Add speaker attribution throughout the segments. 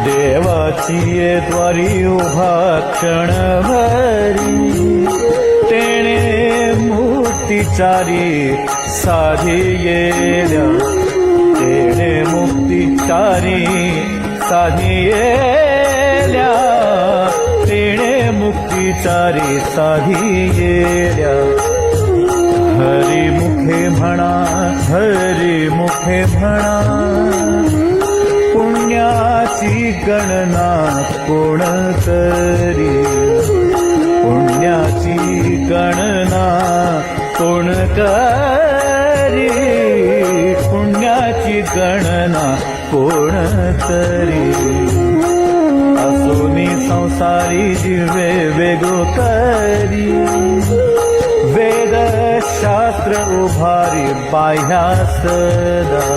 Speaker 1: देवाची द्वारी उभा क्षणभरी तेणे मुक्तिचारी साधी येल्या तेणे मुक्तिचारी साधी येल्या तेणे मुक्तिचारी साधी येल्या हरी मुखे म्हणा हरी मुखे म्हणा पुण्याची गणना कोण करी पुण्याची गणना कोण करी पुण्याची गणना कोण करी असोनी संसारी जिवे वेगो करी वेद शास्त्र उभारी बाह्या सदा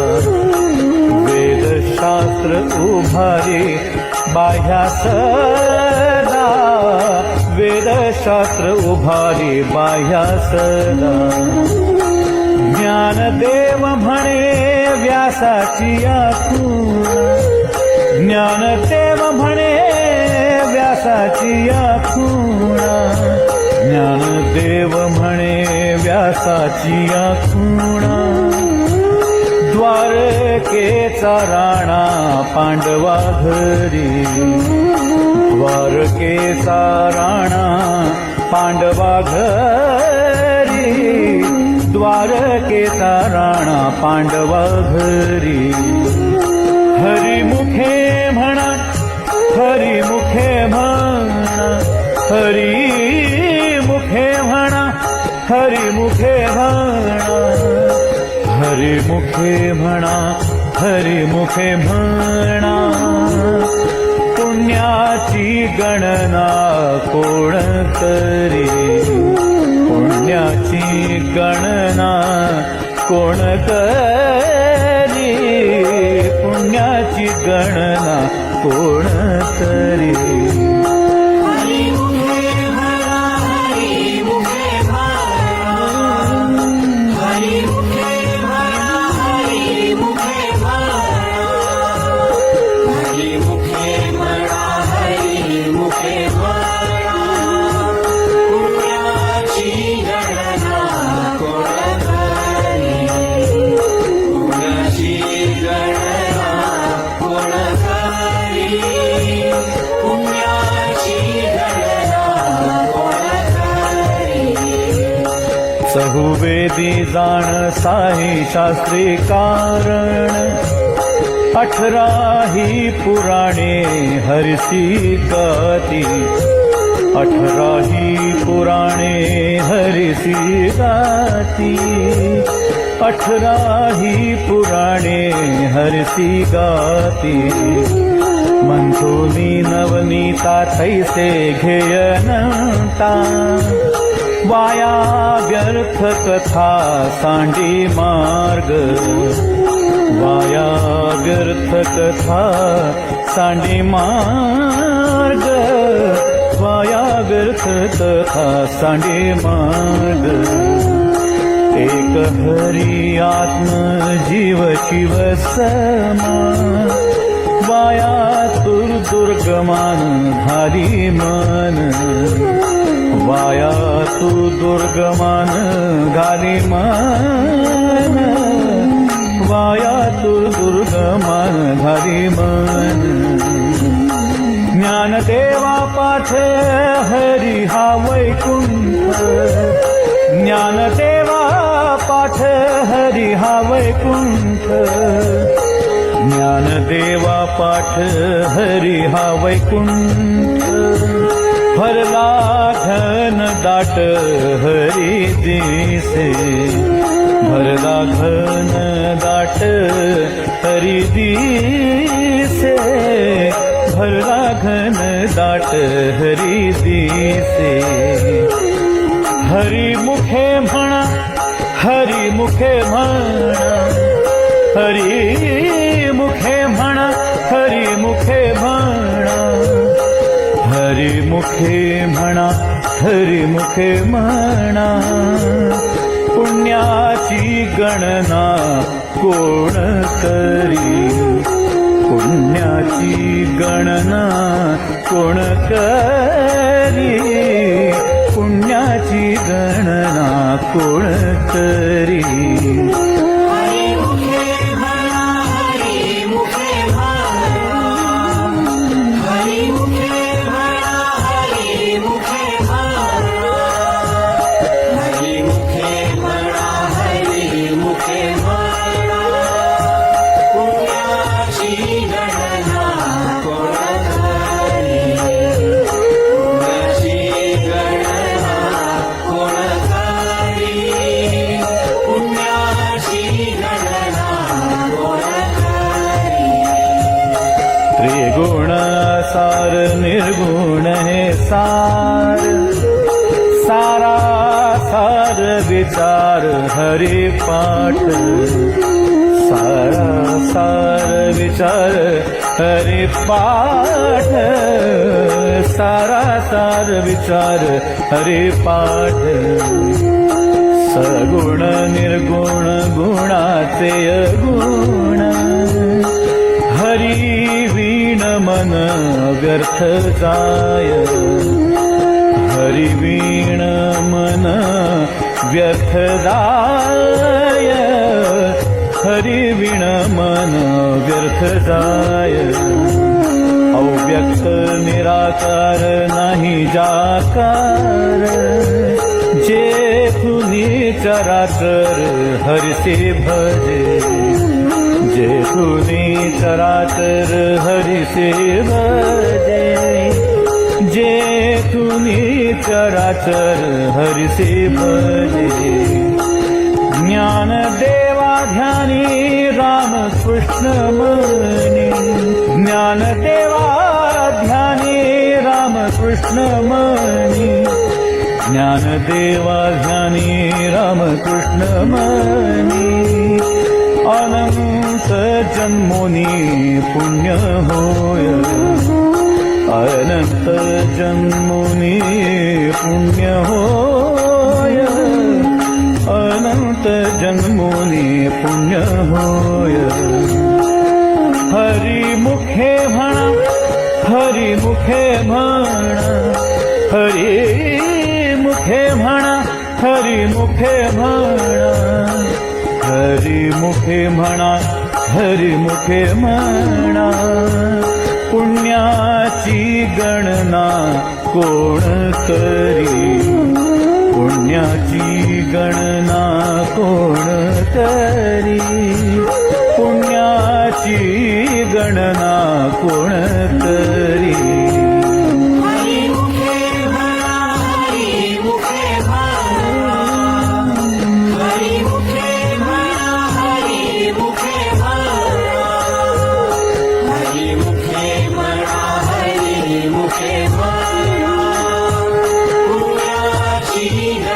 Speaker 1: शास्त्र उभारी बाह्या सदा वेद शास्त्र उभारी बाह्या सदा ज्ञानदेव म्हणे व्यासाची खूण ज्ञानदेव म्हणे व्यासाची खूण ज्ञानदेव म्हणे व्यासाची खूण द्वारकेचा राणा पांडवा घरी द्वारकेचा राणा पांडवा घरी द्वारकेचा राणा पांडवा घरी हरिमुखे म्हणा हरिमुखे म्हणा हरिमुखे म्हणा हरिमुखे म्हणा हरिमुखे म्हणा हरिमुखे म्हणा पुण्याची गणना कोण करी पुण्याची गणना कोण करी पुण्याची गणना कोण करी चहुवेदी जाण साही शास्त्री कारण 18 ही पुराणे हरिसी गाती 18 ही पुराणे हरिसी गाती 18 ही पुराणे हरिसी गाती मंथुनी नवनीता तैसे घेयनता वाया व्यर्थ कथा सांडी मार्ग वाया व्यर्थ कथा सांडी मार्ग वाया व्यर्थ कथा सांडी मार्ग एक हरी आत्म जीव शिव समा वाया दुर्गमान धारी मन वाया तू दुर्गमान घाली मन वाया तू दुर्गमान घाली मन ज्ञानदेवा पाठ हरी हा वैकुंठ ज्ञानदेवा पाठ हरी हा वैकुंठ ज्ञानदेवा पाठ हरी हा वैकुंठ भरला घन दाट हरी दिसे भरला घन दाट हरी दिसे भरला घन दाट हरी दिसे हरी मुखे म्हणा हरी मुखे म्हणा हरी मुखे म्हणा हरी मुखे म्हणा हरी मुखे म्हणा हरी मुखे म्हणा पुण्याची गणना कोण करी पुण्याची गणना कोण करी पुण्याची गणना कोण करी त्रिगुण सार निर्गुण हे सार सारा सार विचार हरि पाठ सारा सार विचार हरि पाठ सारा सार विचार हरि पाठ सगुण निर्गुण गुणाचे गुण हरी वीण मन व्यर्थ जाय हरी वीण मन व्यर्थ जाय हरी वीण मन व्यर्थ जाय अव्यक्त निराकार नाही जाकार जे तुनी चराचर हरिसे भजे जे तुनी चराचर हरिसे भजे जे तुनी चराचर हरिसे भजे ज्ञान देवा ध्यानी राम कृष्ण मनी ज्ञान देवा ध्यानी राम कृष्ण मनी ज्ञान देवा ध्यानी राम कृष्ण मनी अनंत जन्मोनी पुण्य होय अनंत जन्मोनी पुण्य होय अनंत जन्मोनी पुण्य होय हरी मुखे म्हणा हरी मुखे म्हणा हरी मुखे म्हणा हरी मुखे म्हणा हरी मुखे म्हणा हरी मुखे म्हणा पुण्याची गणना कोण करी पुण्याची गणना कोण